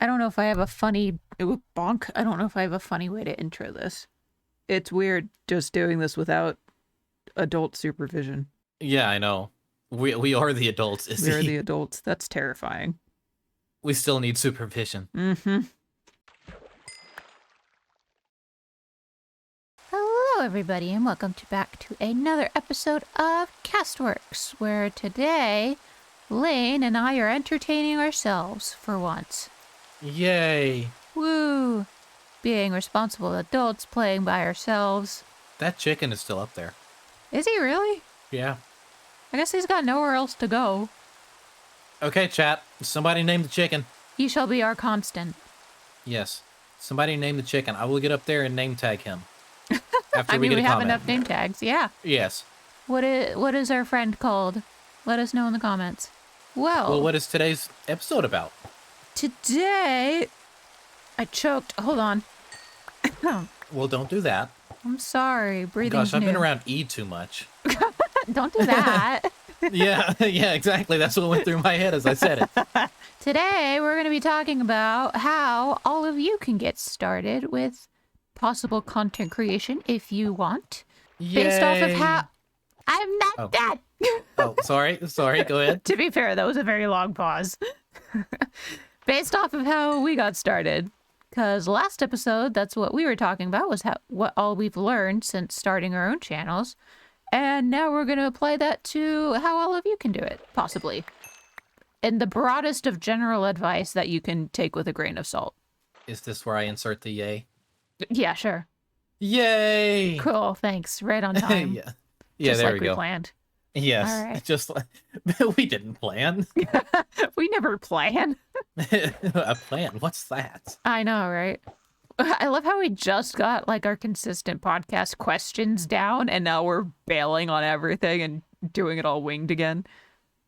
I don't know if I have a funny bonk. I don't know if I have a funny way to intro this. It's weird just doing this without adult supervision. Yeah, I know. We are the adults, Izzy. We are the adults. That's terrifying. We still need supervision. Mm-hmm. Hello, everybody, and welcome back to another episode of Castworks, where today Lane and I are entertaining ourselves for once. Yay! Woo! Being responsible adults playing by ourselves. That chicken is still up there. Is he really? Yeah. I guess he's got nowhere else to go. Okay, chat. Somebody name the chicken. He shall be our constant. Yes. Somebody name the chicken. I will get up there and name tag him. After we get a have comment. enough name tags, yeah. Yes. What is our friend called? Let us know in the comments. Well, what is today's episode about? Today, I choked. Hold on. Well, don't do that. I'm sorry. Breathing's Gosh, I've been new. around E too much. Don't do that. yeah, exactly. That's what went through my head as I said it. Today, we're going to be talking about how all of you can get started with possible content creation if you want. Yay. Based off of how... I'm not dead. Oh, sorry. Go ahead. To be fair, that was a very long pause. Based off of how we got started. Because last episode, that's what we were talking about, was what all we've learned since starting our own channels. And now we're going to apply that to how all of you can do it, possibly. In the broadest of general advice that you can take with a grain of salt. Is this where I insert the yay? Yeah, sure. Yay! Cool, thanks. Right on time. Yeah, Just there like we go. Planned. Yes, All right. just like we didn't plan. We never plan. A plan? What's that? I know, right? I love how we just got like our consistent podcast questions down and now we're bailing on everything and doing it all winged again.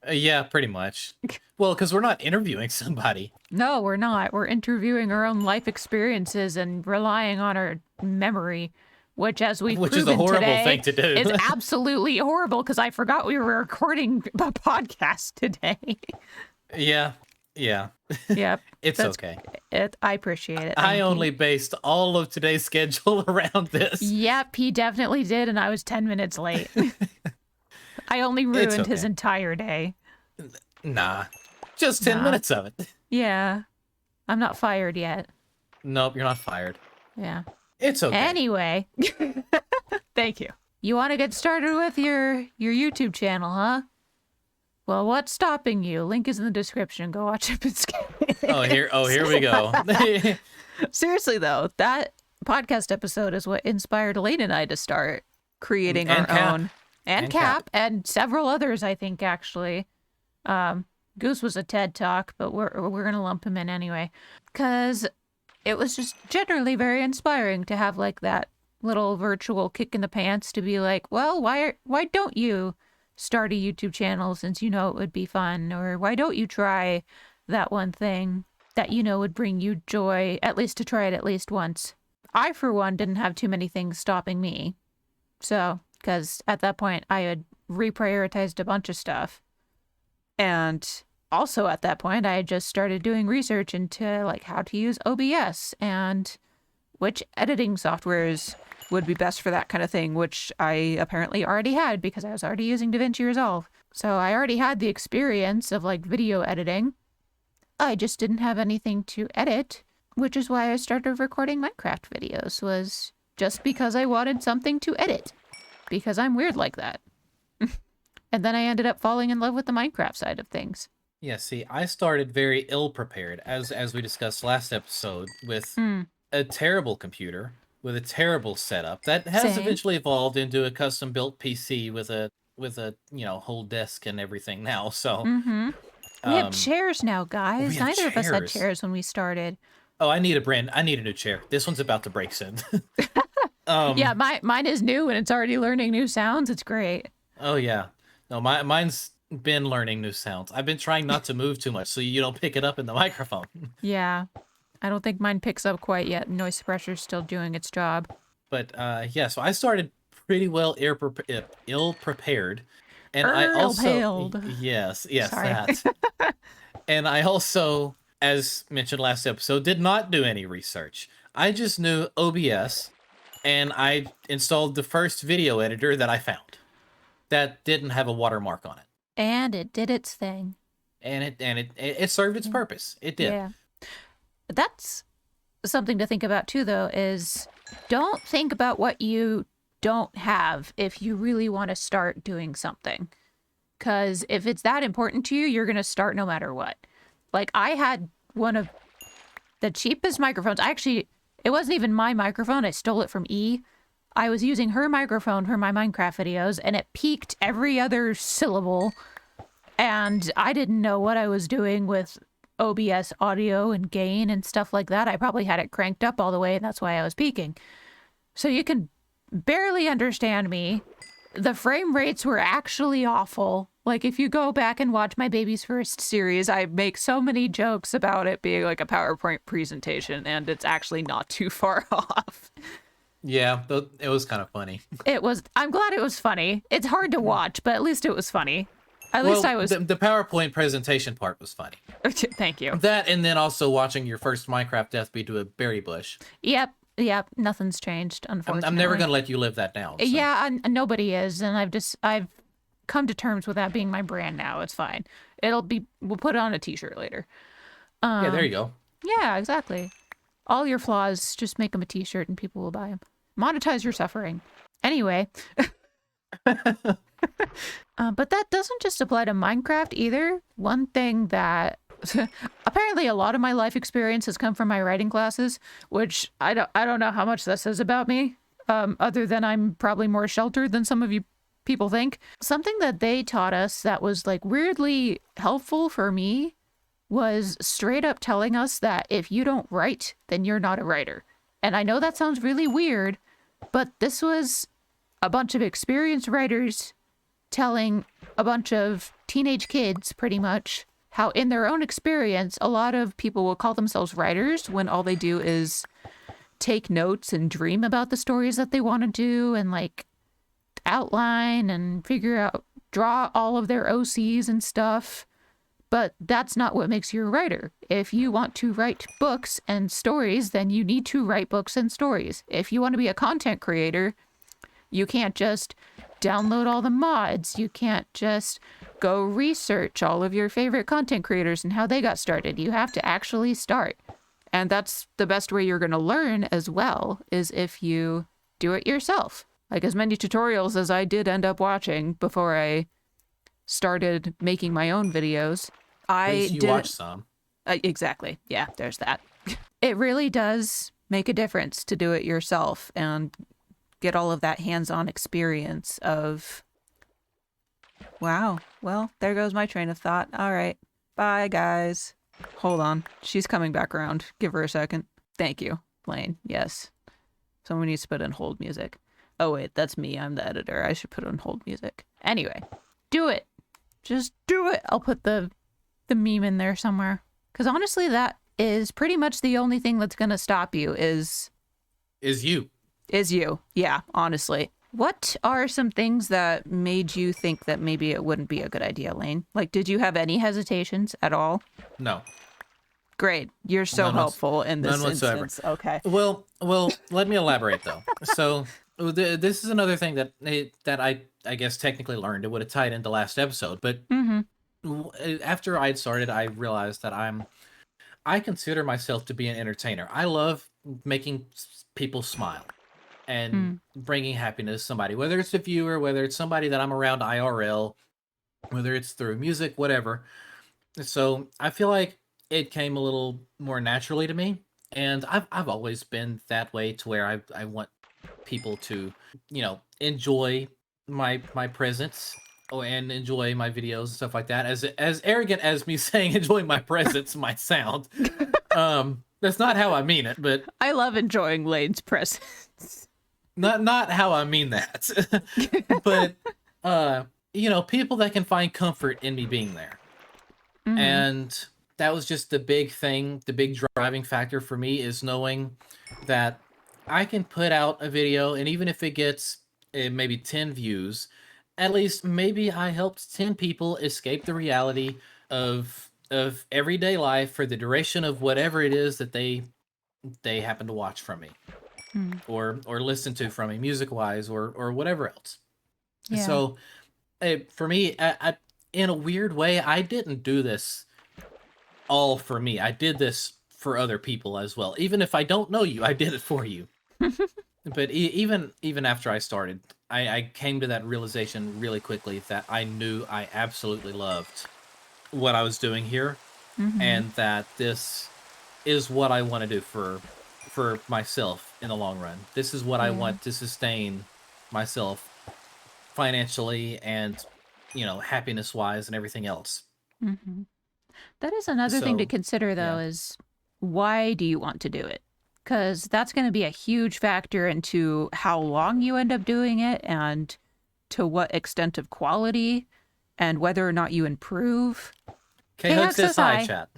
Yeah, pretty much. Well, because we're not interviewing somebody. No, we're not. We're interviewing our own life experiences and relying on our memory, which, as we've proven is a horrible today, thing to do. is absolutely horrible because I forgot we were recording a podcast today. Yeah. Yep. It's okay. I appreciate it. I Thank only you. based all of today's schedule around this. Yep, he definitely did, and I was 10 minutes late. I only ruined his entire day. Nah, just 10 minutes of it. Yeah. I'm not fired yet. Nope, you're not fired. Yeah. It's okay. Anyway. Thank you. You want to get started with your YouTube channel, huh? Well, what's stopping you? Link is in the description. Go watch it. Oh, here we go. Seriously, though, that podcast episode is what inspired Lane and I to start creating our own. And Cap, and several others, I think, actually. Goose was a TED Talk, but we're going to lump him in anyway. Because it was just generally very inspiring to have, like, that little virtual kick in the pants to be like, well, why don't you start a YouTube channel since you know it would be fun? Or why don't you try that one thing that you know would bring you joy, at least to try it at least once? I, for one, didn't have too many things stopping me. So... because at that point I had reprioritized a bunch of stuff. And also at that point I had just started doing research into like how to use OBS and which editing softwares would be best for that kind of thing, which I apparently already had because I was already using DaVinci Resolve. So I already had the experience of like video editing. I just didn't have anything to edit, which is why I started recording Minecraft videos, was just because I wanted something to edit. Because I'm weird like that. And then I ended up falling in love with the Minecraft side of things. Yeah, see, I started very ill-prepared, as we discussed last episode, with a terrible computer, with a terrible setup. That has eventually evolved into a custom-built PC with a whole desk and everything now, so... We have chairs now, guys. Neither of us had chairs when we started. Oh, I need a new chair. This one's about to break soon. Yeah, mine is new and it's already learning new sounds. It's great. Oh, yeah. No, mine's been learning new sounds. I've been trying not to move too much so you don't pick it up in the microphone. Yeah. I don't think mine picks up quite yet. Noise suppressor's still doing its job. But, yeah, so I started pretty well ill-prepared. And I also... Ill-paled. Yes, Sorry. that. And I also... as mentioned last episode, did not do any research. I just knew OBS, and I installed the first video editor that I found that didn't have a watermark on it. And it did its thing. And it served its purpose. It did. Yeah. That's something to think about too, though, is don't think about what you don't have if you really want to start doing something. Because if it's that important to you, you're going to start no matter what. Like, I had one of the cheapest microphones. It wasn't even my microphone. I stole it from E. I was using her microphone for my Minecraft videos, and it peaked every other syllable. And I didn't know what I was doing with OBS audio and gain and stuff like that. I probably had it cranked up all the way, and that's why I was peaking. So you can barely understand me. The frame rates were actually awful. Like, if you go back and watch my Baby's First series, I make so many jokes about it being like a PowerPoint presentation, and it's actually not too far off. Yeah, it was kind of funny. I'm glad it was funny. It's hard to watch, but at least it was funny. At least I was... The PowerPoint presentation part was funny. Thank you. That, and then also watching your first Minecraft death be to a berry bush. Yep. Nothing's changed, unfortunately. I'm never going to let you live that down. So. Yeah, nobody is, and I've come to terms with that being my brand now. It's fine. We'll put it on a t-shirt later. Yeah, there you go. Yeah, exactly. All your flaws, just make them a t-shirt and people will buy them. Monetize your suffering. Anyway. But that doesn't just apply to Minecraft either. One thing that apparently a lot of my life experience has come from my writing classes, which I don't know how much that says about me, other than I'm probably more sheltered than some of you people think. Something that they taught us that was like weirdly helpful for me was straight up telling us that if you don't write, then you're not a writer. And I know that sounds really weird, but this was a bunch of experienced writers telling a bunch of teenage kids, pretty much, how in their own experience, a lot of people will call themselves writers when all they do is take notes and dream about the stories that they want to do and like outline and draw all of their OCs and stuff. But that's not what makes you a writer. If you want to write books and stories, then you need to write books and stories. If you want to be a content creator, you can't just download all the mods. You can't just go research all of your favorite content creators and how they got started. You have to actually start. And that's the best way you're going to learn as well, is if you do it yourself. Like as many tutorials as I did end up watching before I started making my own videos. You watch some. Exactly. Yeah, there's that. It really does make a difference to do it yourself and get all of that hands-on experience of, wow, well, there goes my train of thought. All right. Bye, guys. Hold on. She's coming back around. Give her a second. Thank you. Lane. Yes. Someone needs to put in hold music. Oh, wait, that's me. I'm the editor. I should put on hold music. Anyway, do it. Just do it. I'll put the meme in there somewhere. Because honestly, that is pretty much the only thing that's going to stop you is you. Is you. Yeah, honestly. What are some things that made you think that maybe it wouldn't be a good idea, Lane? Like, did you have any hesitations at all? No. Great. You're so helpful in this instance. Okay. Well, let me elaborate though. So this is another thing that I guess technically learned. It would have tied into last episode, but after I'd started, I realized that I consider myself to be an entertainer. I love making people smile and bringing happiness to somebody, whether it's a viewer, whether it's somebody that I'm around IRL, whether it's through music, whatever. So I feel like it came a little more naturally to me, and I've always been that way, to where I want people to, enjoy my presence and enjoy my videos and stuff like that. As arrogant as me saying enjoy my presence might sound, that's not how I mean it. But I love enjoying Lane's presence. Not how I mean that. But people that can find comfort in me being there, and that was just the big thing. The big driving factor for me is knowing that I can put out a video, and even if it gets maybe 10 views, at least maybe I helped 10 people escape the reality of of everyday life for the duration of whatever it is that they happen to watch from me, Mm. or listen to from me, music wise, or whatever else. Yeah. So for me, in a weird way, I didn't do this all for me. I did this for other people as well. Even if I don't know you, I did it for you. But even after I started, I came to that realization really quickly that I knew I absolutely loved what I was doing here, Mm-hmm. and that this is what I want to do for myself in the long run. This is what I Yeah. want to sustain myself financially and happiness wise and everything else. Mm-hmm. That is another thing to So consider, though, yeah. is why do you want to do it? Because that's going to be a huge factor into how long you end up doing it and to what extent of quality and whether or not you improve. K Hug K-Hug says says hi, hi. chat.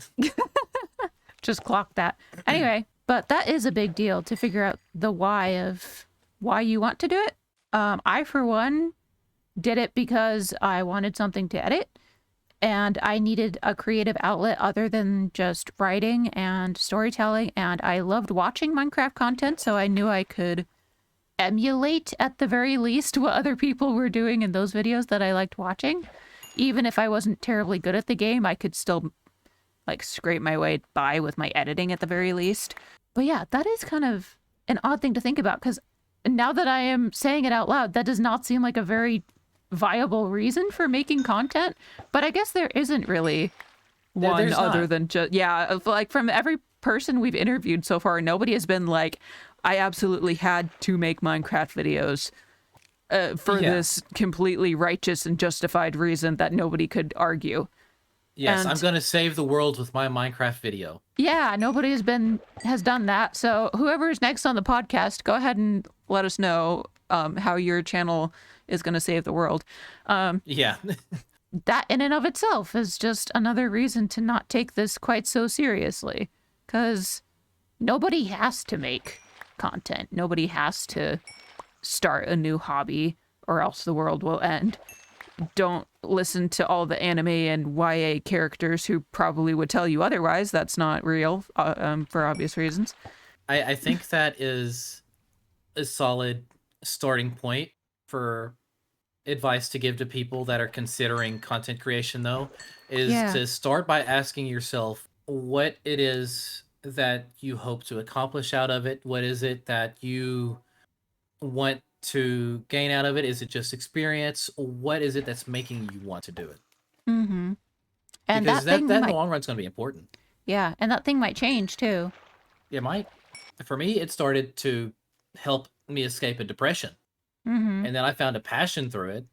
Just clock that. Anyway, but that is a big deal to figure out the why of why you want to do it. I, for one, did it because I wanted something to edit and I needed a creative outlet other than just writing and storytelling. And I loved watching Minecraft content, so I knew I could emulate at the very least what other people were doing in those videos that I liked watching. Even if I wasn't terribly good at the game, I could still like scrape my way by with my editing at the very least. But yeah, that is kind of an odd thing to think about because now that I am saying it out loud, that does not seem like a very viable reason for making content. But I guess there isn't really one There's other not. than just, yeah, like from every person we've interviewed so far, nobody has been like, I absolutely had to make Minecraft videos for Yeah. this completely righteous and justified reason that nobody could argue. Yes, I'm And gonna save the world with my Minecraft video. yeah, nobody has done that. So whoever is next on the podcast, go ahead and let us know how your channel is going to save the world. Yeah. That in and of itself is just another reason to not take this quite so seriously, because nobody has to make content. Nobody has to start a new hobby, or else the world will end. Don't listen to all the anime and YA characters who probably would tell you otherwise. That's not real, for obvious reasons. I think that is a solid starting point for advice to give to people that are considering content creation, though, is Yeah. to start by asking yourself what it is that you hope to accomplish out of it. What is it that you want to gain out of it? Is it just experience? What is it that's making you want to do it? Mm-hmm. And Because that that thing in the might, long run is going to be important. yeah, and that thing might change too. It might. For me, it started to help me escape a depression. Mm-hmm. And then I found a passion through it.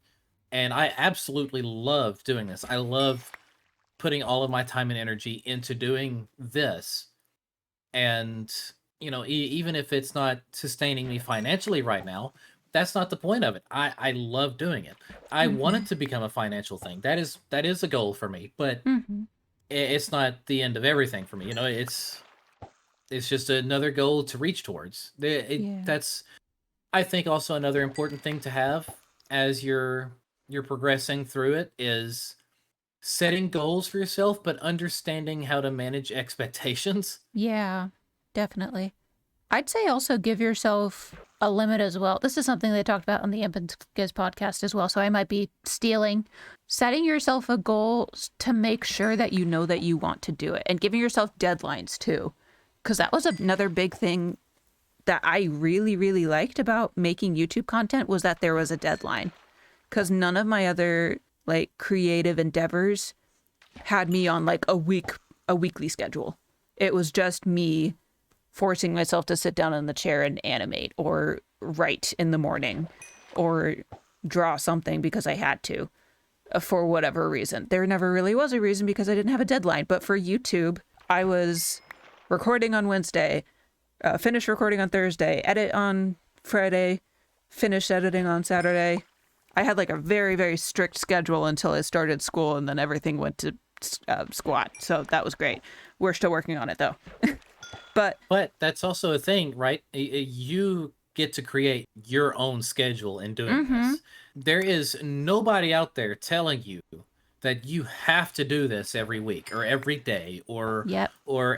And I absolutely love doing this. I love putting all of my time and energy into doing this. And, even if it's not sustaining me financially right now, that's not the point of it. I love doing it. I want Mm-hmm. it to become a financial thing. That is a goal for me, but Mm-hmm. it's not the end of everything for me. It's just another goal to reach towards. Yeah. That's, I think, also another important thing to have as you're progressing through it is setting goals for yourself, but understanding how to manage expectations. Yeah, definitely. I'd say also give yourself a limit as well. This is something they talked about on the Imp and Giz podcast as well, so I might be stealing. Setting yourself a goal to make sure that you know that you want to do it and giving yourself deadlines too. Because that was another big thing that I really, really liked about making YouTube content was that there was a deadline. Because none of my other like creative endeavors had me on like a weekly schedule. It was just me forcing myself to sit down in the chair and animate or write in the morning or draw something because I had to for whatever reason. There never really was a reason because I didn't have a deadline. But for YouTube, I was recording on Wednesday, finish recording on Thursday, edit on Friday, finish editing on Saturday. I had like a very, very strict schedule until I started school and then everything went to squat. So that was great. We're still working on it though. But But that's also a thing, right? You get to create your own schedule in doing mm-hmm, this. There is nobody out there telling you that you have to do this every week or every day or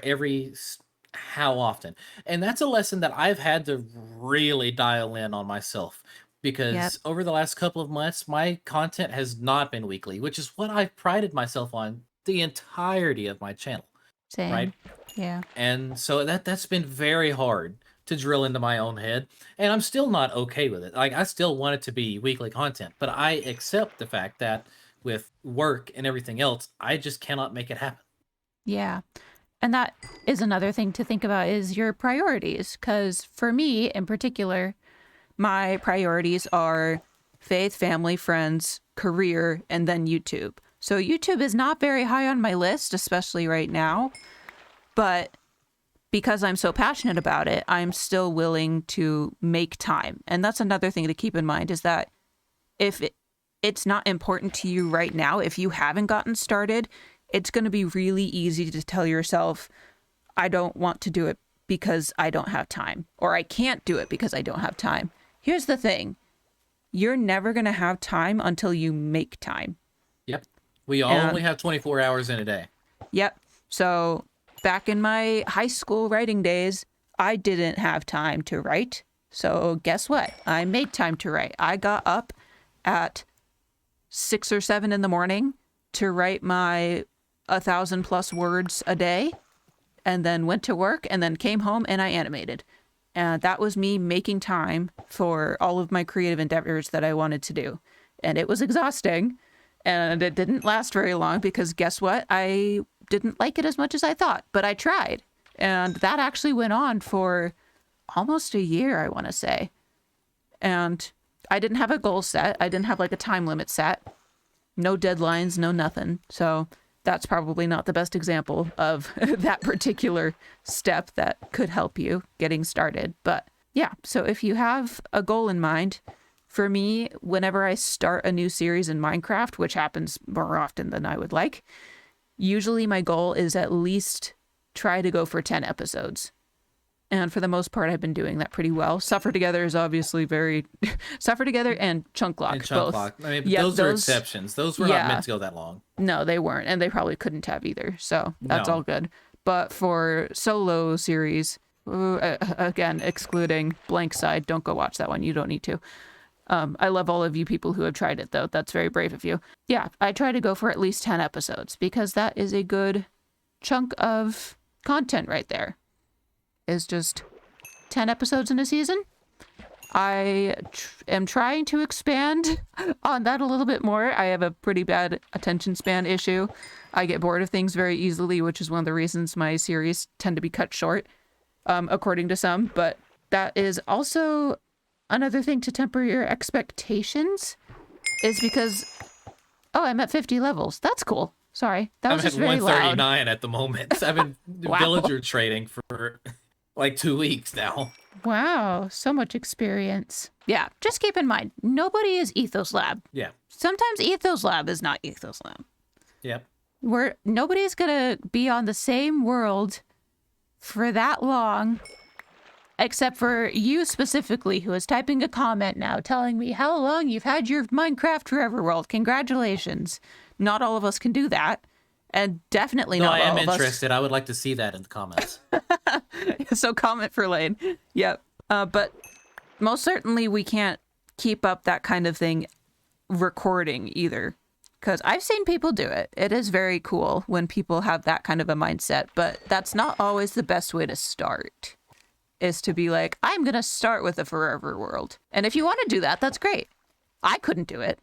every how often. And that's a lesson that I've had to really dial in on myself because over the last couple of months my content has not been weekly, which is what I've prided myself on the entirety of my channel. Same. Right? Yeah. And so that's been very hard to drill into my own head, and I'm still not okay with it. Like, I still want it to be weekly content, but I accept the fact that with work and everything else, I just cannot make it happen. Yeah. And that is another thing to think about is your priorities. Because for me in particular, my priorities are faith, family, friends, career, and then YouTube. So YouTube is not very high on my list, especially right now. But because I'm so passionate about it, I'm still willing to make time. And that's another thing to keep in mind is that if it's not important to you right now, if you haven't gotten started, it's going to be really easy to tell yourself, I don't want to do it because I don't have time, or I can't do it because I don't have time. Here's the thing. You're never going to have time until you make time. Yep. We only have 24 hours in a day. Yep. So back in my high school writing days, I didn't have time to write. So guess what? I made time to write. I got up at 6 or 7 in the morning to write my 1,000+ words a day, and then went to work, and then came home and I animated. And that was me making time for all of my creative endeavors that I wanted to do. And it was exhausting, and it didn't last very long because guess what? I didn't like it as much as I thought, but I tried. And that actually went on for almost a year, I want to say. And I didn't have a goal set. I didn't have like a time limit set. No deadlines, no nothing. So that's probably not the best example of that particular step that could help you getting started. But yeah, so if you have a goal in mind, for me, whenever I start a new series in Minecraft, which happens more often than I would like, usually my goal is at least try to go for 10 episodes. And for the most part, I've been doing that pretty well. Suffer Together is obviously very... Suffer Together and Chunk Lock, both. I mean, yeah, those are exceptions. Those were not meant to go that long. No, they weren't. And they probably couldn't have either. So that's all good. But for solo series, again, excluding Blank Side, don't go watch that one. You don't need to. I love all of you people who have tried it, though. That's very brave of you. Yeah, I try to go for at least 10 episodes because that is a good chunk of content right there. Is just 10 episodes in a season. I am trying to expand on that a little bit more. I have a pretty bad attention span issue. I get bored of things very easily, which is one of the reasons my series tend to be cut short, according to some. But that is also another thing to temper your expectations, is because, oh, I'm at 50 levels. That's cool. Sorry, that was just very loud. I'm at 139 at the moment. I've been villager trading for like 2 weeks now. Wow, so much experience. Yeah, just keep in mind, nobody is Ethos Lab. Yeah. Sometimes Ethos Lab is not Ethos Lab. Yep. Nobody's gonna be on the same world for that long, except for you specifically, who is typing a comment now telling me how long you've had your Minecraft Forever world. Congratulations. Not all of us can do that. And definitely not all of us. No, I am interested. I would like to see that in the comments. So comment for Lane. Yep. But most certainly we can't keep up that kind of thing recording either. Because I've seen people do it. It is very cool when people have that kind of a mindset. But that's not always the best way to start. Is to be like, I'm going to start with a forever world. And if you want to do that, that's great. I couldn't do it.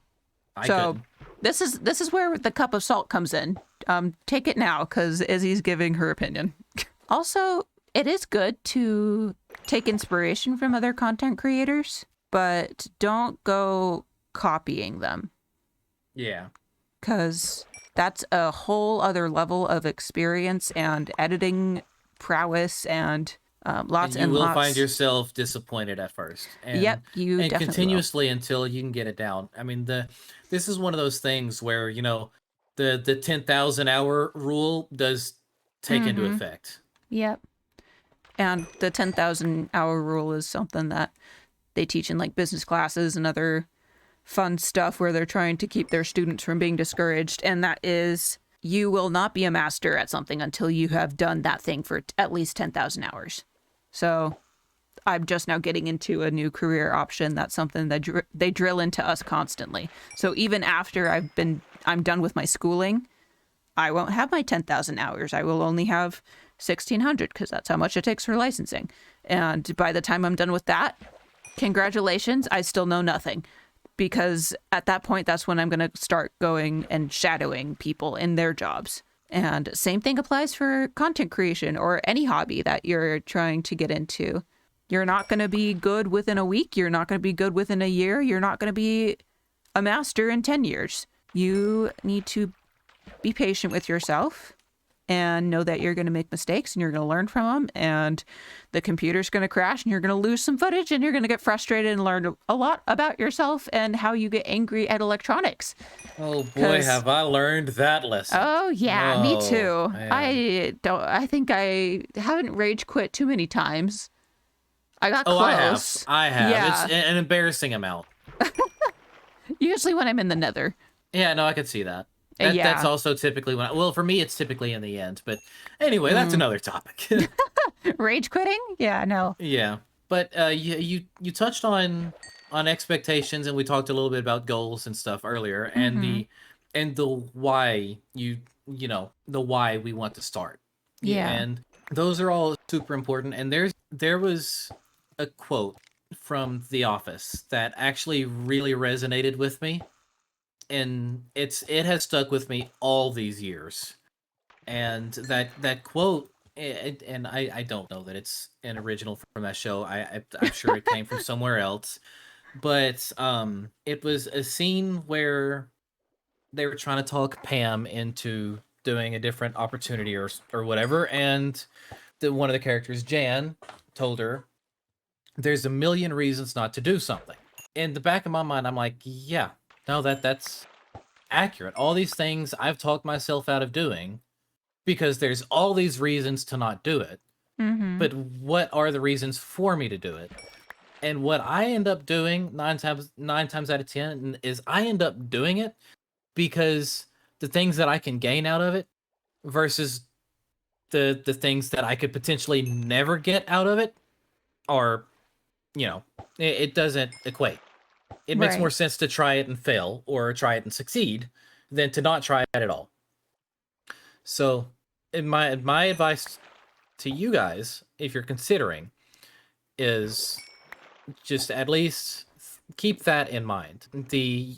I couldn't. This is where the cup of salt comes in. Take it now, because Izzy's giving her opinion. Also, it is good to take inspiration from other content creators, but don't go copying them. Yeah. Because that's a whole other level of experience and editing prowess and lots and you will lots. find yourself disappointed at first. And, yep, you and definitely continuously will. Until you can get it down. I mean, this is one of those things where, the 10,000 hour rule does take into effect. Yep. And the 10,000 hour rule is something that they teach in like business classes and other fun stuff where they're trying to keep their students from being discouraged. And that is, you will not be a master at something until you have done that thing for at least 10,000 hours. So I'm just now getting into a new career option. That's something that they drill into us constantly. So even after I'm done with my schooling, I won't have my 10,000 hours. I will only have 1,600 because that's how much it takes for licensing. And by the time I'm done with that, congratulations, I still know nothing. Because at that point, that's when I'm going to start going and shadowing people in their jobs. And same thing applies for content creation or any hobby that you're trying to get into. You're not going to be good within a week. You're not going to be good within a year. You're not going to be a master in 10 years. You need to be patient with yourself and know that you're going to make mistakes and you're going to learn from them. And the computer's going to crash and you're going to lose some footage and you're going to get frustrated and learn a lot about yourself and how you get angry at electronics. Oh boy, have I learned that lesson. Oh yeah, me too. Man. I think I haven't rage quit too many times. I got close. I have. Yeah. It's an embarrassing amount. Usually when I'm in the nether. Yeah, no, I could see that. That's also typically well, for me, it's typically in the end. But anyway, that's another topic. Rage quitting? Yeah, no. Yeah, but you touched on expectations, and we talked a little bit about goals and stuff earlier, and the why the why we want to start. Yeah, and those are all super important. And there was a quote from The Office that actually really resonated with me. And it has stuck with me all these years. And that quote, and I don't know that it's an original from that show. I'm sure it came from somewhere else. But it was a scene where they were trying to talk Pam into doing a different opportunity or whatever. And one of the characters, Jan, told her, there's a million reasons not to do something. In the back of my mind, I'm like, yeah. No, that's accurate. All these things I've talked myself out of doing because there's all these reasons to not do it. But what are the reasons for me to do it? And what I end up doing nine times out of 10 is I end up doing it because the things that I can gain out of it versus the things that I could potentially never get out of it are, it doesn't equate. It makes more sense to try it and fail or try it and succeed than to not try it at all. So, my advice to you guys, if you're considering, is just at least keep that in mind. The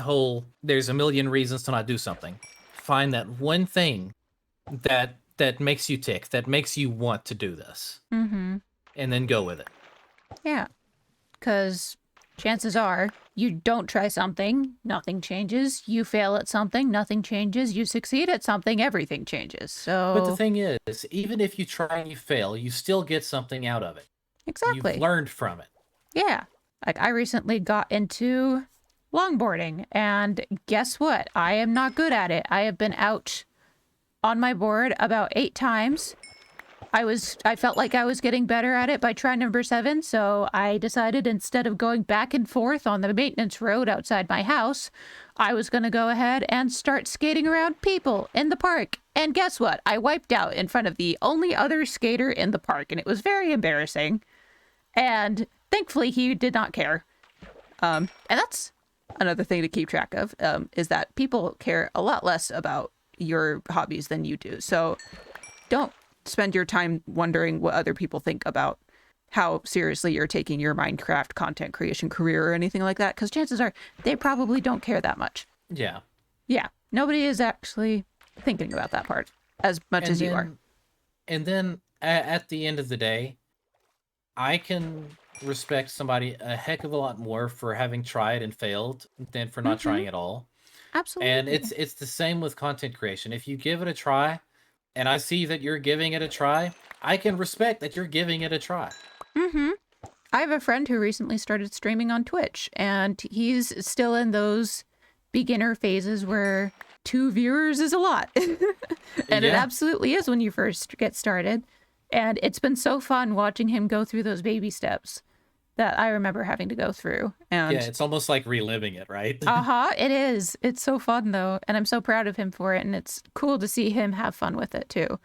whole there's a million reasons to not do something. Find that one thing that makes you tick, that makes you want to do this. And then go with it. Yeah. Because chances are, you don't try something, nothing changes. You fail at something, nothing changes. You succeed at something, everything changes. So, but the thing is, even if you try and you fail, you still get something out of it. Exactly. You've learned from it. Yeah. Like, I recently got into longboarding, and guess what? I am not good at it. I have been out on my board about 8 times. I felt like I was getting better at it by try number 7, so I decided instead of going back and forth on the maintenance road outside my house, I was going to go ahead and start skating around people in the park. And guess what? I wiped out in front of the only other skater in the park, and it was very embarrassing. And thankfully, he did not care. And that's another thing to keep track of, is that people care a lot less about your hobbies than you do. So don't spend your time wondering what other people think about how seriously you're taking your Minecraft content creation career or anything like that, because chances are they probably don't care that much. Yeah. Yeah. Nobody is actually thinking about that part as much as you are. And then at the end of the day, I can respect somebody a heck of a lot more for having tried and failed than for not trying at all. Absolutely. And it's the same with content creation. If you give it a try, and I see that you're giving it a try, I can respect that you're giving it a try. I have a friend who recently started streaming on Twitch, and he's still in those beginner phases where 2 viewers is a lot. And it absolutely is when you first get started. And it's been so fun watching him go through those baby steps. that I remember having to go through. And yeah, it's almost like reliving it, right? it is. It's so fun though, and I'm so proud of him for it, and it's cool to see him have fun with it too.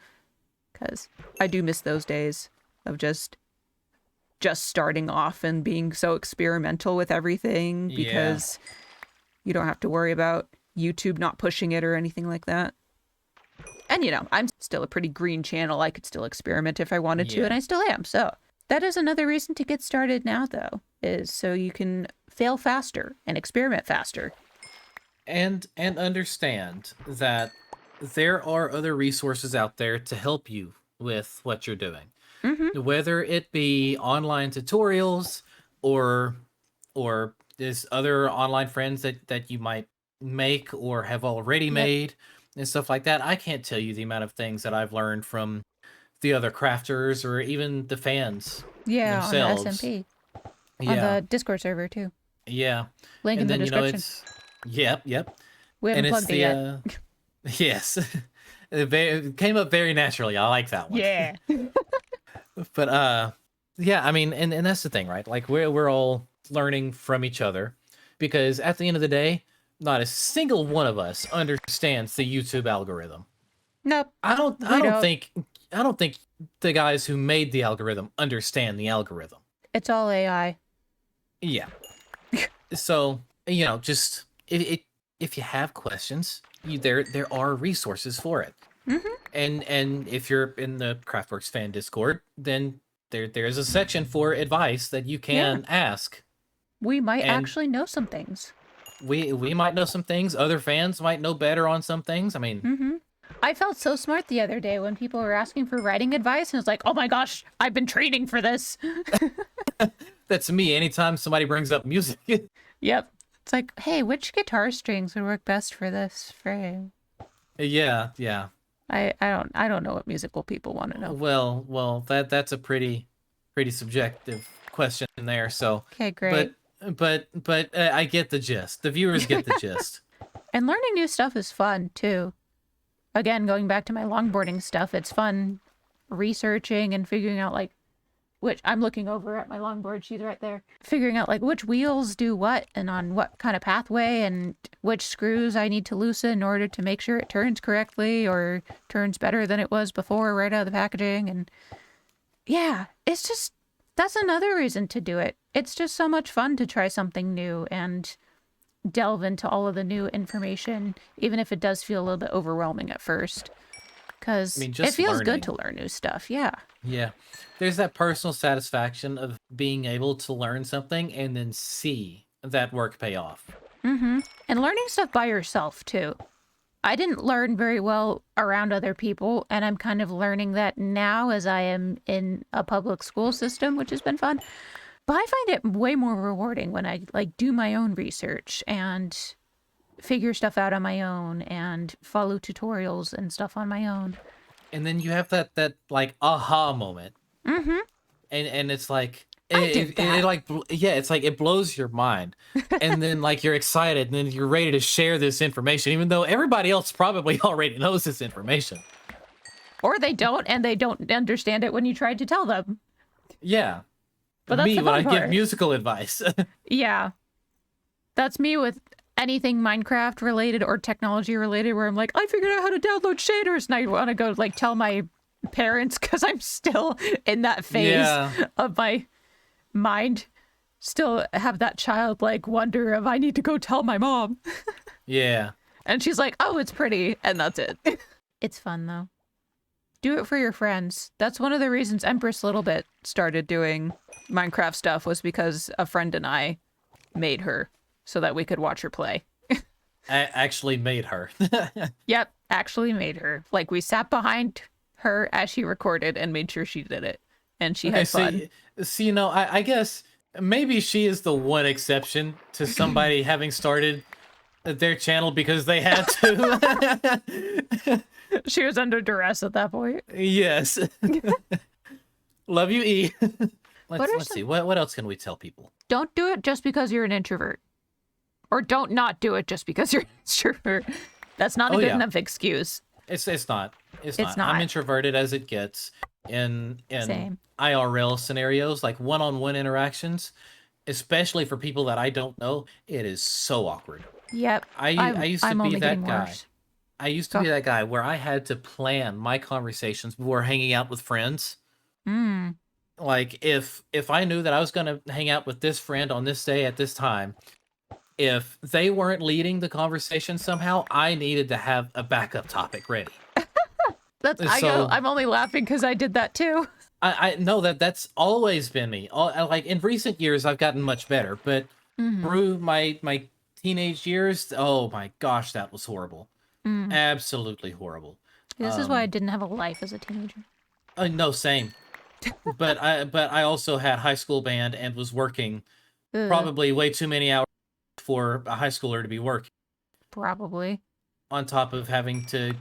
Because I do miss those days of just starting off and being so experimental with everything because you don't have to worry about YouTube not pushing it or anything like that. And, I'm still a pretty green channel. I could still experiment if I wanted to, and I still am. So that is another reason to get started now, though, is so you can fail faster and experiment faster. And understand that there are other resources out there to help you with what you're doing. Whether it be online tutorials or there's other online friends that you might make or have already made and stuff like that. I can't tell you the amount of things that I've learned from the other crafters or even the fans themselves. On the SMP. On the Discord server, too. Yeah. Link in the description. Yep. We haven't plugged it yet. Yes. It came up very naturally. I like that one. Yeah. But yeah, I mean, and that's the thing, right? Like we're all learning from each other, because at the end of the day, not a single one of us understands the YouTube algorithm. Nope. I don't think the guys who made the algorithm understand the algorithm. It's all AI. Yeah. So, just if you have questions, there are resources for it. And if you're in the Craftworks fan Discord, then there's a section for advice that you can ask. We might actually know some things. We might know some things. Other fans might know better on some things. I mean, I felt so smart the other day when people were asking for writing advice, and it's like, oh my gosh, I've been training for this. That's me anytime somebody brings up music. Yep. It's like, hey, which guitar strings would work best for this frame? Yeah. I don't know what musical people want to know. Well, that's a pretty subjective question there. So okay, great. But I get the gist. The viewers get the gist. And learning new stuff is fun too. Again, going back to my longboarding stuff, it's fun researching and figuring out which I'm looking over at my longboard. She's right there. Figuring out which wheels do what and on what kind of pathway and which screws I need to loosen in order to make sure it turns correctly or turns better than it was before right out of the packaging. And yeah, it's just, that's another reason to do it. It's just so much fun to try something new and delve into all of the new information, even if it does feel a little bit overwhelming at first. Because it feels good to learn new stuff, yeah. Yeah. There's that personal satisfaction of being able to learn something and then see that work pay off. And learning stuff by yourself, too. I didn't learn very well around other people, and I'm kind of learning that now as I am in a public school system, which has been fun. But I find it way more rewarding when I do my own research and figure stuff out on my own and follow tutorials and stuff on my own. And then you have that aha moment. And it's like it's like it blows your mind. And then you're excited and then you're ready to share this information, even though everybody else probably already knows this information. Or they don't, and they don't understand it when you tried to tell them. Yeah. But that's me when I give musical advice. Yeah. That's me with anything Minecraft related or technology related, where I'm like, I figured out how to download shaders, and I want to go tell my parents because I'm still in that phase of my mind. Still have that childlike wonder of I need to go tell my mom. Yeah. And she's like, oh, it's pretty, and that's it. It's fun though. Do it for your friends. That's one of the reasons Empress Littlebit started doing Minecraft stuff, was because a friend and I made her so that we could watch her play. I actually made her. Yep, actually made her. We sat behind her as she recorded and made sure she did it. And she had fun. See, I guess maybe she is the one exception to somebody having started their channel because they had to. She was under duress at that point. Yes. Love you, E. Let's see. What else can we tell people? Don't do it just because you're an introvert. Or don't not do it just because you're an extrovert. That's not a good enough excuse. It's not. It's not. I'm introverted as it gets. in Same. IRL scenarios, like one-on-one interactions, especially for people that I don't know. It is so awkward. Yep. I used to I'm be only getting that guy. worse. I used to Go. be that guy where I had to plan my conversations before hanging out with friends. Mm. Like if I knew that I was going to hang out with this friend on this day at this time, if they weren't leading the conversation somehow, I needed to have a backup topic ready. So I'm only laughing because I did that too. I know that's always been me. Like in recent years, I've gotten much better, but Mm-hmm. through my teenage years, oh my gosh, that was horrible. Mm. Absolutely horrible. This is why I didn't have a life as a teenager. No, same. But I also had high school band and was working Ugh, probably way too many hours for a high schooler to be working, probably. on top of having to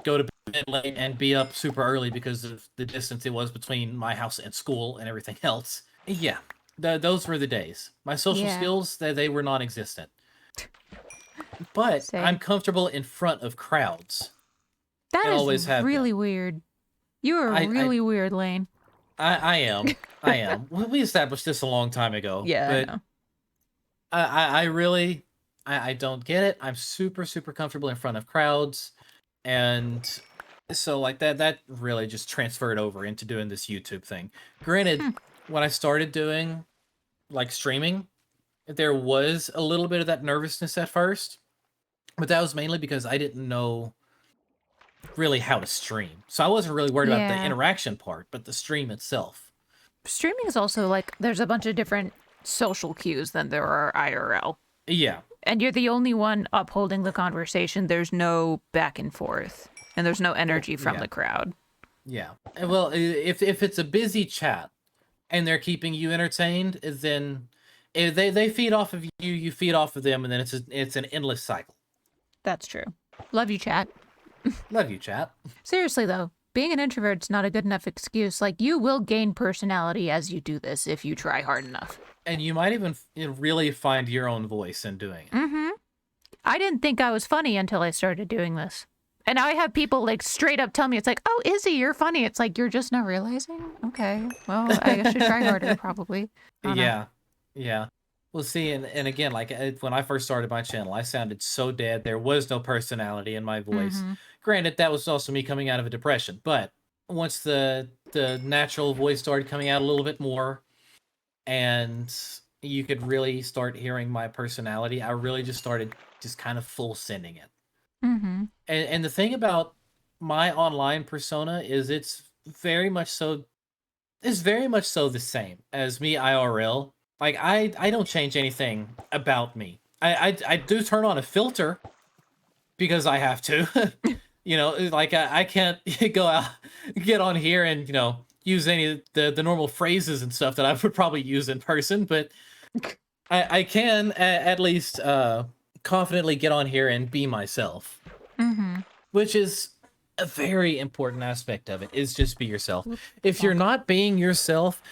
go to bed late and be up super early because of the distance it was between my house and school and everything else. Yeah, those were the days. My social Yeah. skills, they were non-existent. But I'm Same. comfortable in front of crowds. That And is always have really been. weird. You are I I really weird, Lane. I am. I am. We established this a long time ago, Yeah, I but know. I really I don't get it. I'm super super comfortable in front of crowds, and so like that really just transferred over into doing this YouTube thing. Granted, Hmm. when I started doing like streaming, there was a little bit of that nervousness at first, but that was mainly because I didn't know really how to stream. So I wasn't really worried about the Yeah. interaction part, but the stream itself. Streaming is also like there's a bunch of different social cues than there are IRL. Yeah. And you're the only one upholding the conversation. There's no back and forth. And there's no Well, energy from yeah. the crowd. Yeah. Well, if it's a busy chat and they're keeping you entertained, then if they feed off of you, you feed off of them, and then it's an endless cycle. That's true. Love you, chat. Love you, chat. Seriously, though, being an introvert's not a good enough excuse. Like, you will gain personality as you do this if you try hard enough. And you might even really find your own voice in doing it. Mm-hmm. I didn't think I was funny until I started doing this. And now I have people like straight up tell me, it's like, oh, Izzy, you're funny. It's like, you're just not realizing? Okay, well, I should try harder, probably. Yeah. Yeah. Well, see, and again, like when I first started my channel, I sounded so dead. There was no personality in my voice. Mm-hmm. Granted, that was also me coming out of a depression, but once the natural voice started coming out a little bit more, and you could really start hearing my personality, I really just started just kind of full sending it. Mm-hmm. And the thing about my online persona is it's very much so the same as me IRL. Like I don't change anything about me. I do turn on a filter because I have to. Like I can't go out, get on here and use any of the normal phrases and stuff that I would probably use in person, but I can at least confidently get on here and be myself, Mm-hmm. which is a very important aspect of it. Is just be yourself. If you're not being yourself,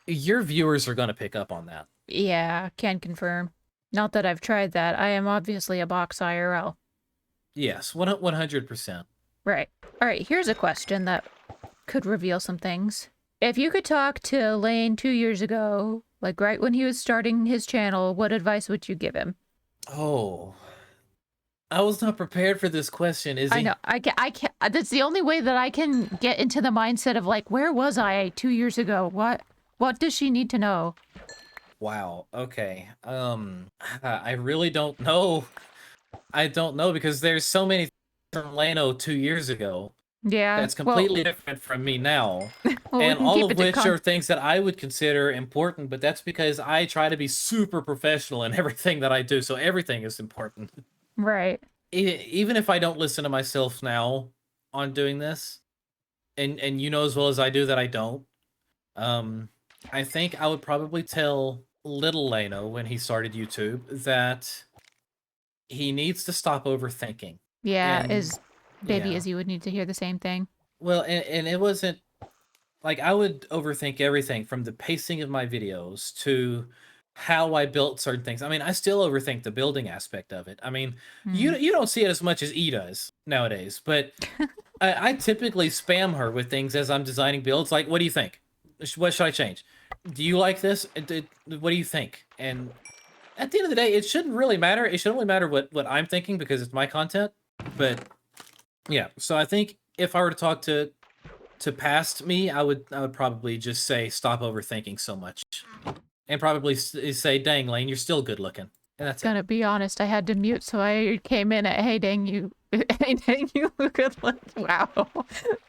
your viewers are going to pick up on that. Yeah, can confirm. Not that I've tried that. I am obviously a box IRL. Yes, 100%. Right. All right, here's a question that could reveal some things. If you could talk to Lane 2 years ago, like right when he was starting his channel, what advice would you give him? Oh, I was not prepared for this question, Izzy. I know. I can't. That's the only way that I can get into the mindset of like, where was I 2 years ago? What does she need to know? Wow. Okay. I really don't know. I don't know because there's so many from Lano 2 years ago. Yeah. That's completely different from me now. Well, and all of which are things that I would consider important, but that's because I try to be super professional in everything that I do, so everything is important. Right. Even if I don't listen to myself now on doing this, and you know as well as I do that I don't, I think I would probably tell little Lano when he started YouTube that he needs to stop overthinking. Yeah, And baby yeah. Izzy would need to hear the same thing. Well, and it wasn't like I would overthink everything from the pacing of my videos to how I built certain things. I mean, I still overthink the building aspect of it. I mean, you don't see it as much as E does nowadays, but I typically spam her with things as I'm designing builds. Like, what do you think? What should I change? Do you like this? What do you think? And at the end of the day, it shouldn't really matter. It should only matter what I'm thinking because it's my content. But yeah, so I think if I were to talk to past me, I would probably just say stop overthinking so much, and probably say, "Dang, Lane, you're still good looking," and that's it. Gonna be honest, I had to mute, so I came in at, hey, dang you, hey, dang you, good look. Wow.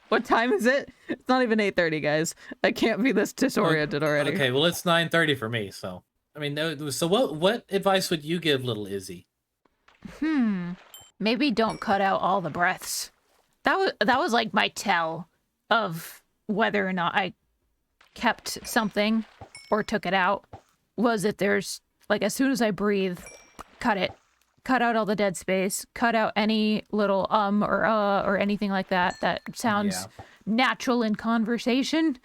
What time is it? It's not even 8:30, guys. I can't be this disoriented already. Okay, well, it's 9:30 for me, so. I mean, so what advice would you give little Izzy? Maybe don't cut out all the breaths. That was like my tell of whether or not I kept something or took it out, was that there's, like, as soon as I breathe, cut it. Cut out all the dead space. Cut out any little or anything like that that sounds natural in conversation.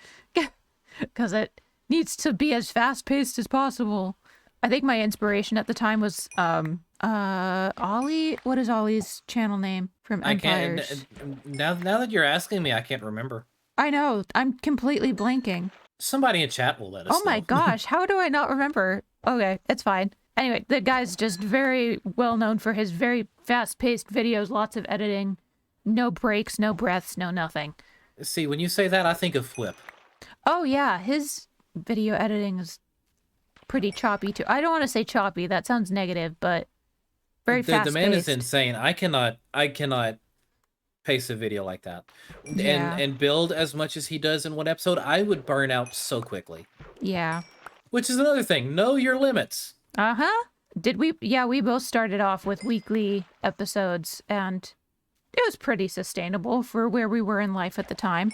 Because it needs to be as fast-paced as possible. I think my inspiration at the time was Ollie. What is Ollie's channel name from Empires? Now that you're asking me, I can't remember. I know. I'm completely blanking. Somebody in chat will let us know. Oh my gosh, how do I not remember? Okay, it's fine. Anyway, the guy's just very well known for his very fast-paced videos, lots of editing, no breaks, no breaths, no nothing. See, when you say that, I think of Flip. Oh yeah, his video editing is pretty choppy too. I don't want to say choppy, that sounds negative, but very fast-paced. The man is insane. I cannot pace a video like that. Yeah. And build as much as he does in one episode. I would burn out so quickly. Yeah. Which is another thing. Know your limits. Uh-huh. Did we? Yeah, we both started off with weekly episodes, and it was pretty sustainable for where we were in life at the time.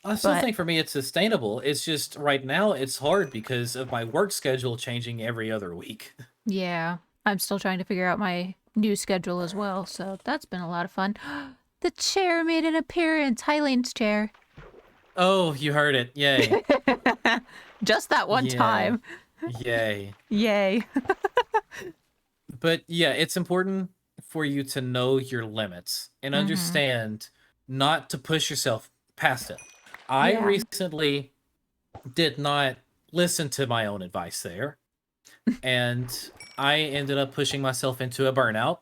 I still think for me it's sustainable. It's just right now it's hard because of my work schedule changing every other week. Yeah. I'm still trying to figure out my new schedule as well, so that's been a lot of fun. The chair made an appearance. Hi, Lane's chair. Oh, you heard it. Yay. Just that one time. Yay. Yay. But yeah, it's important for you to know your limits and understand not to push yourself past it. I recently did not listen to my own advice there, and I ended up pushing myself into a burnout,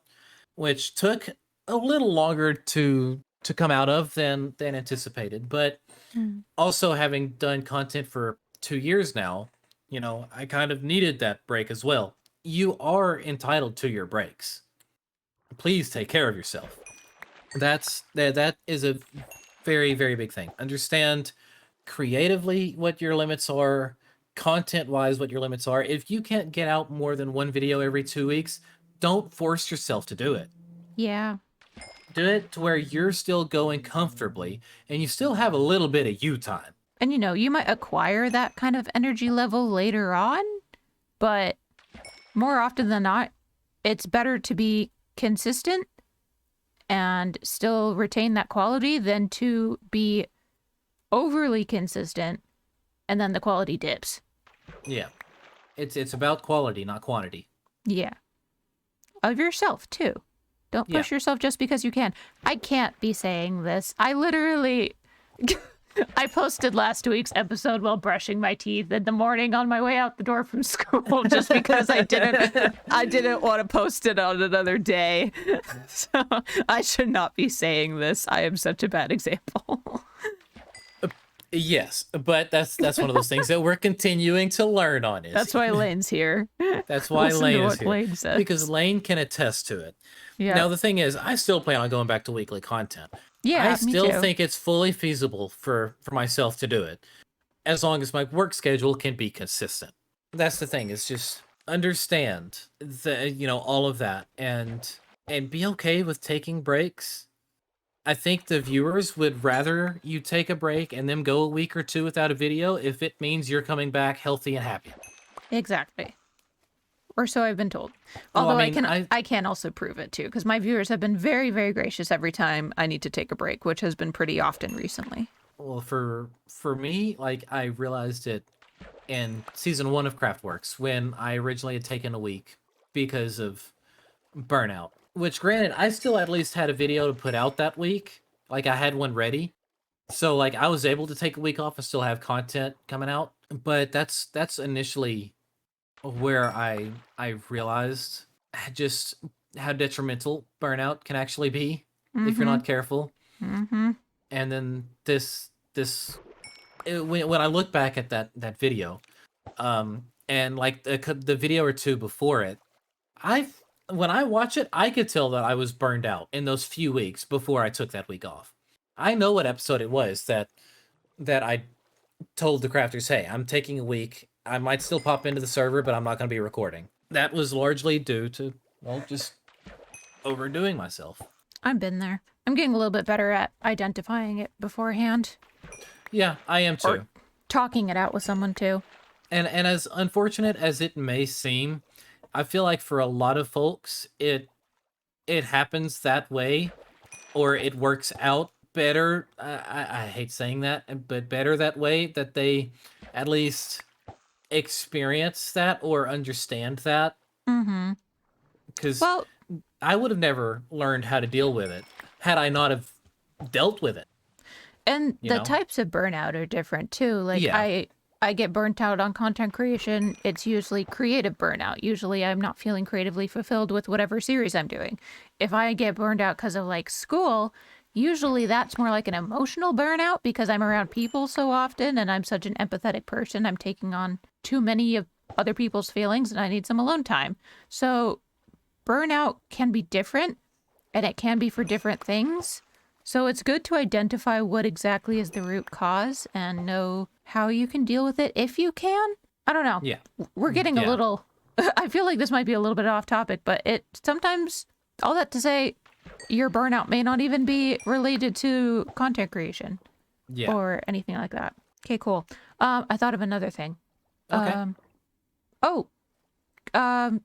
which took a little longer to come out of than anticipated. But also, having done content for 2 years now, you know, I kind of needed that break as well. You are entitled to your breaks. Please take care of yourself. That is a very, very big thing. Understand creatively what your limits are, content-wise what your limits are. If you can't get out more than one video every 2 weeks, don't force yourself to do it. Yeah. Do it to where you're still going comfortably and you still have a little bit of you time. And, you know, you might acquire that kind of energy level later on, but more often than not, it's better to be consistent and still retain that quality than to be overly consistent and then the quality dips. Yeah. It's about quality, not quantity. Yeah. Of yourself, too. Don't push yourself just because you can. I can't be saying this. I literally... I posted last week's episode while brushing my teeth in the morning on my way out the door from school just because I didn't want to post it on another day. So I should not be saying this. I am such a bad example. Yes, but that's one of those things that we're continuing to learn on. Izzy. That's why Lane's here. That's why Lane is here. Lane says. Because Lane can attest to it. Yeah. Now the thing is, I still plan on going back to weekly content. Yeah, I still think it's fully feasible for myself to do it, as long as my work schedule can be consistent. That's the thing. Is just understand all of that and be okay with taking breaks. I think the viewers would rather you take a break and then go a week or two without a video if it means you're coming back healthy and happy. Exactly. Or so I've been told. Although I can also prove it too, because my viewers have been very, very gracious every time I need to take a break, which has been pretty often recently. Well, for me, like I realized it in season 1 of Craftworks when I originally had taken a week because of burnout. Which, granted, I still at least had a video to put out that week, Like I had one ready. So like I was able to take a week off and still have content coming out. But that's initially where I realized just how detrimental burnout can actually be if you're Mm-hmm. not careful. Mm-hmm. And then when I look back at that video, and like the video or two before it, I when I watch it, I could tell that I was burned out in those few weeks before I took that week off. I know what episode it was that I told the crafters, "Hey, I'm taking a week. I might still pop into the server, but I'm not going to be recording." That was largely due to, well, just overdoing myself. I've been there. I'm getting a little bit better at identifying it beforehand. Yeah, I am too. Or talking it out with someone too. And as unfortunate as it may seem, I feel like for a lot of folks, it happens that way, or it works out better. I hate saying that, but better that way, that they at least experience that or understand that. Mm-hmm. Because Well, I would have never learned how to deal with it had I not have dealt with it. and the types of burnout are different too. Like Yeah. I get burnt out on content creation. It's usually creative burnout. Usually I'm not feeling creatively fulfilled with whatever series I'm doing. If I get burned out because of like school, usually that's more like an emotional burnout because I'm around people so often and I'm such an empathetic person. I'm taking on too many of other people's feelings and I need some alone time. So burnout can be different and it can be for different things. So it's good to identify what exactly is the root cause and know how you can deal with it if you can. I don't know. Yeah. We're getting a Yeah. little I feel like this might be a little bit off topic, but it sometimes, all that to say, your burnout may not even be related to content creation Yeah. or anything like that. Okay, cool. I thought of another thing. Okay.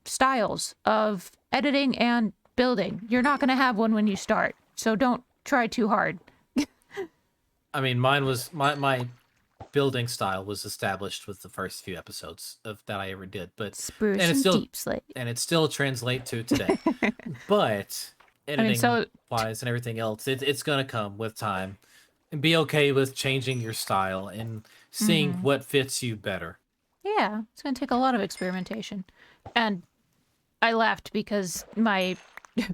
Styles of editing and building. You're not going to have one when you start, so don't try too hard. I mean, mine was my building style was established with the first few episodes of that I ever did, but Spruce and it's still deep slate. and it still translate to today. But editing wise and everything else, it's gonna come with time, and be okay with changing your style and seeing what fits you better. Yeah, it's going to take a lot of experimentation. And I laughed because my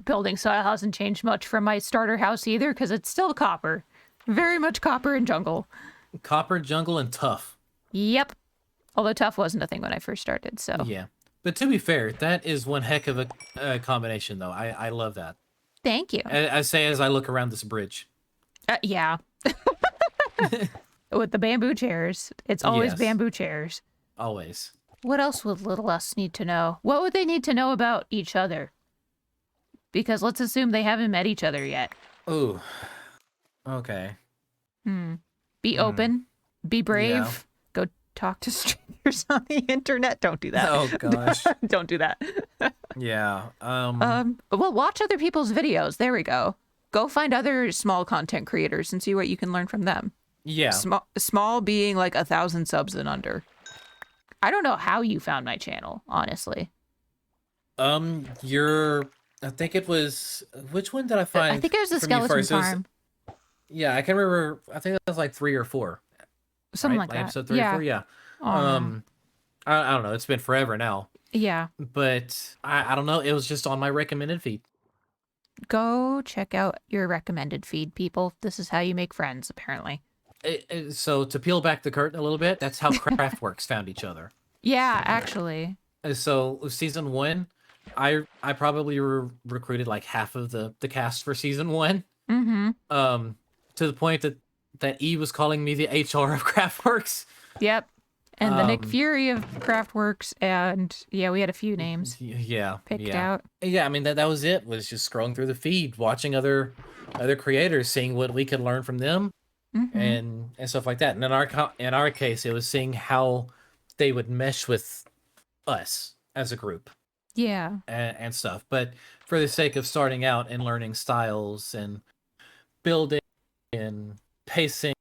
building style hasn't changed much from my starter house either because it's still copper. Very much copper and jungle. Copper, jungle, and tough. Yep. Although tough wasn't a thing when I first started, so. Yeah. But to be fair, that is one heck of a combination, though. I love that. Thank you. I say as I look around this bridge. Yeah. With the bamboo chairs. It's always Yes. bamboo chairs. Always. What else would little us need to know? What would they need to know about each other? Because let's assume they haven't met each other yet. Ooh. Okay. Be open. Be brave. Yeah. Go talk to strangers on the internet. Don't do that. Oh gosh. Don't do that. Yeah. Well, watch other people's videos. There we go. Go find other small content creators and see what you can learn from them. Yeah. Small being like 1,000 subs and under. I don't know how you found my channel, honestly. I think it was, which one did I find? I think it was the from you Skeleton first? It was- Farm. yeah, I can remember. I think that was like 3 or 4. Something right? like that. Episode 3 or 4. Yeah. I don't know. It's been forever now. Yeah. But I don't know. It was just on my recommended feed. Go check out your recommended feed, people. This is how you make friends, apparently. So to peel back the curtain a little bit, that's how Craftworks found each other. Yeah, actually. So season 1, I probably recruited like half of the cast for season 1. To the point that E was calling me the HR of Craftworks. Yep. And the Nick Fury of Craftworks, and yeah, we had a few names picked out. Yeah, I mean that was it. Was just scrolling through the feed, watching other creators, seeing what we could learn from them, and stuff like that. And in our case, it was seeing how they would mesh with us as a group. Yeah. And stuff. But for the sake of starting out and learning styles and building and pacing,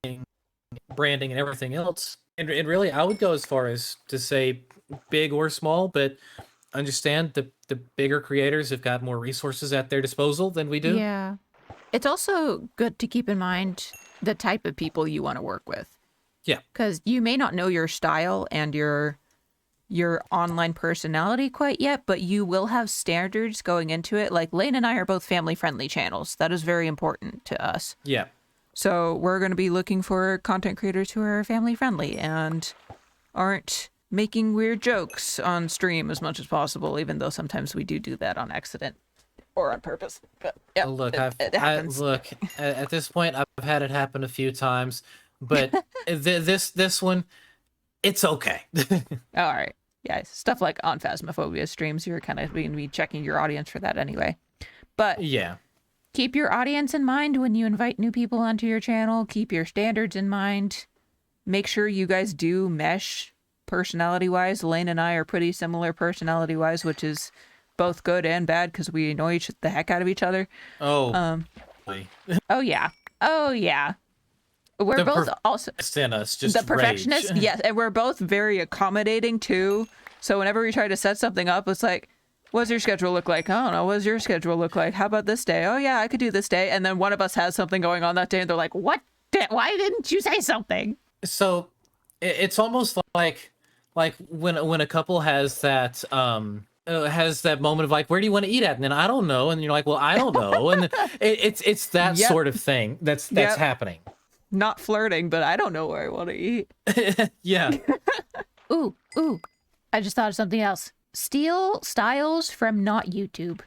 branding, and everything else. And really, I would go as far as to say big or small, but understand the bigger creators have got more resources at their disposal than we do. Yeah. It's also good to keep in mind the type of people you want to work with. Yeah. Because you may not know your style and your online personality quite yet, but you will have standards going into it. Like Lane and I are both family-friendly channels. That is very important to us. Yeah. So we're going to be looking for content creators who are family-friendly and aren't making weird jokes on stream as much as possible, even though sometimes we do that on accident or on purpose. But yeah, look, it happens. At this point, I've had it happen a few times, but this one, it's okay. All right. Yeah, stuff like on Phasmophobia streams, you're kind of going to be checking your audience for that anyway. But yeah, keep your audience in mind when you invite new people onto your channel. Keep your standards in mind. Make sure you guys do mesh personality-wise. Lane and I are pretty similar personality-wise, which is both good and bad because we annoy the heck out of each other. Oh, oh yeah. We're both also in us, just the perfectionist. Yes, and we're both very accommodating too. So whenever we try to set something up, it's like, what's your schedule look like? I don't know. What does your schedule look like? How about this day? Oh yeah, I could do this day. And then one of us has something going on that day, and they're like, "What? Why didn't you say something?" So it's almost like when a couple has that moment of like, where do you want to eat at? And then I don't know, and you're like, well, I don't know, and it's that sort of thing that's happening. Not flirting, but I don't know where I want to eat. Yeah. Ooh. I just thought of something else. Steal styles from not YouTube.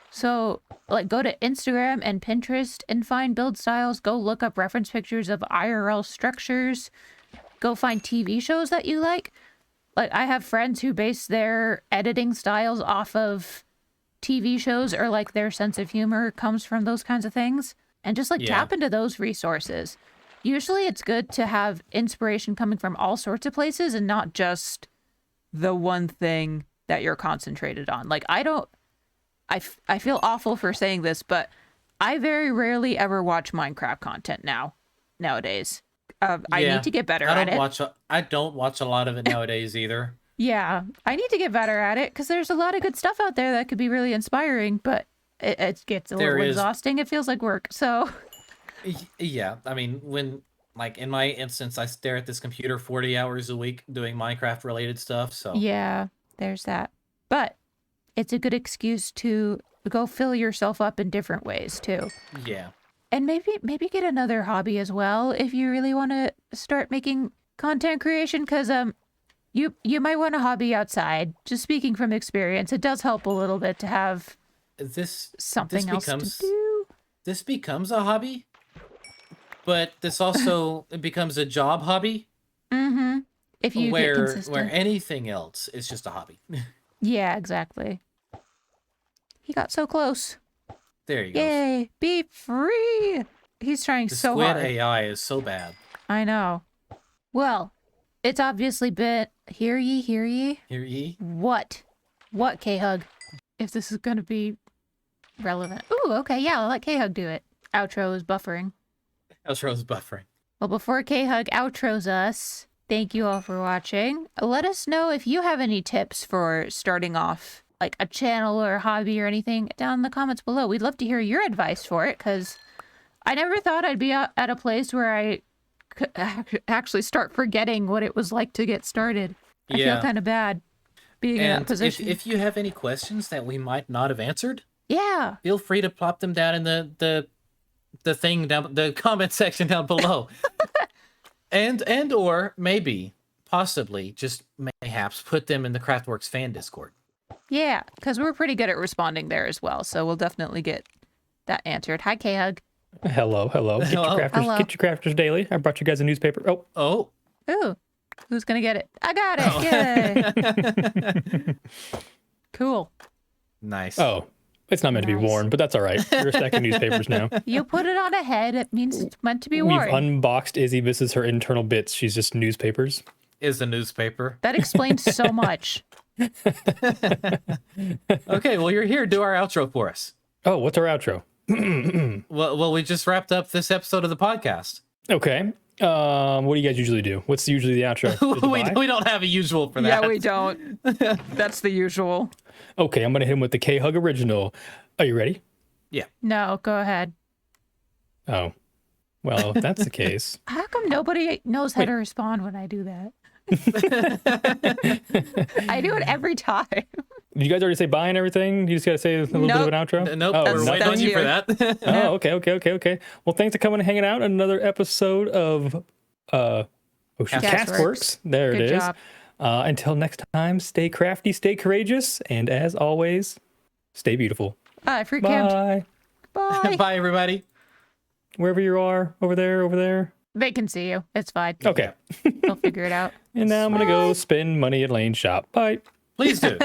So, like, go to Instagram and Pinterest and find build styles. Go look up reference pictures of IRL structures. Go find TV shows that you like. Like, I have friends who base their editing styles off of TV shows, or like their sense of humor comes from those kinds of things. And just like tap into those resources. Usually it's good to have inspiration coming from all sorts of places and not just the one thing that you're concentrated on. Like, I feel awful for saying this, but I very rarely ever watch Minecraft content nowadays. I need to get better at it. I don't watch a lot of it nowadays either. Yeah, I need to get better at it because there's a lot of good stuff out there that could be really inspiring, but it gets a little exhausting. It feels like work. So yeah, I mean, when, like, in my instance, I stare at this computer 40 hours a week doing Minecraft related stuff. So yeah, there's that. But it's a good excuse to go fill yourself up in different ways too. Yeah. And maybe get another hobby as well if you really want to start making content creation, because you might want a hobby outside. Just speaking from experience, it does help a little bit to have something else to do. This becomes a hobby, but this also becomes a job hobby. Mm-hmm. If you get consistent. Where anything else is just a hobby. Yeah, exactly. He got so close. There you go. Yay! Be free! He's trying so hard. Squid AI is so bad. I know. Well, it's obviously been... Hear ye? Hear ye? What? What, K-Hug? If this is gonna be relevant. Ooh, okay, yeah, I'll let K-Hug do it. Outro is buffering. Well, before K-Hug outros us, thank you all for watching. Let us know if you have any tips for starting off like a channel or a hobby or anything down in the comments below. We'd love to hear your advice for it, because I never thought I'd be at a place where I could actually start forgetting what it was like to get started. I feel kind of bad being in that position. If you have any questions that we might not have answered, feel free to plop them down in the thing down the comment section down below. and or maybe possibly just mayhaps put them in the Craftworks fan Discord. Yeah, because we're pretty good at responding there as well, so we'll definitely get that answered. Hi, K-Hug. Hello. Get your crafters daily. I brought you guys a newspaper. Ooh, who's gonna get it? I got it. Yay! Cool. Nice. Oh, it's not meant to be worn, but that's all right. You're stacking newspapers now. You put it on a head. It means it's meant to be worn. We've unboxed Izzy. This is her internal bits. She's just newspapers. Is a newspaper. That explains so much. Okay, well, you're here. Do our outro for us. Oh, what's our outro? well, we just wrapped up this episode of the podcast. Okay. What do you guys usually do? What's usually the outro? we don't have a usual for that. Yeah, we don't. That's the usual. Okay, I'm going to hit him with the K-Hug original. Are you ready? Yeah. No, go ahead. Oh, well, if that's the case. How come nobody knows how to respond when I do that? I do it every time. Did you guys already say bye and everything? You just got to say a little bit of an outro? Nope, Oh, we're waiting on you for that. Oh, okay. Well, thanks for coming and hanging out. Another episode of Castworks. There Good it is. job. Until next time, stay crafty, stay courageous, and as always, stay beautiful. Bye, Fruit Camp. Bye. Bye. Bye, everybody. Wherever you are, over there. They can see you. It's fine. Okay. They'll figure it out. And now I'm going to go spend money at Lane's shop. Bye. Please do.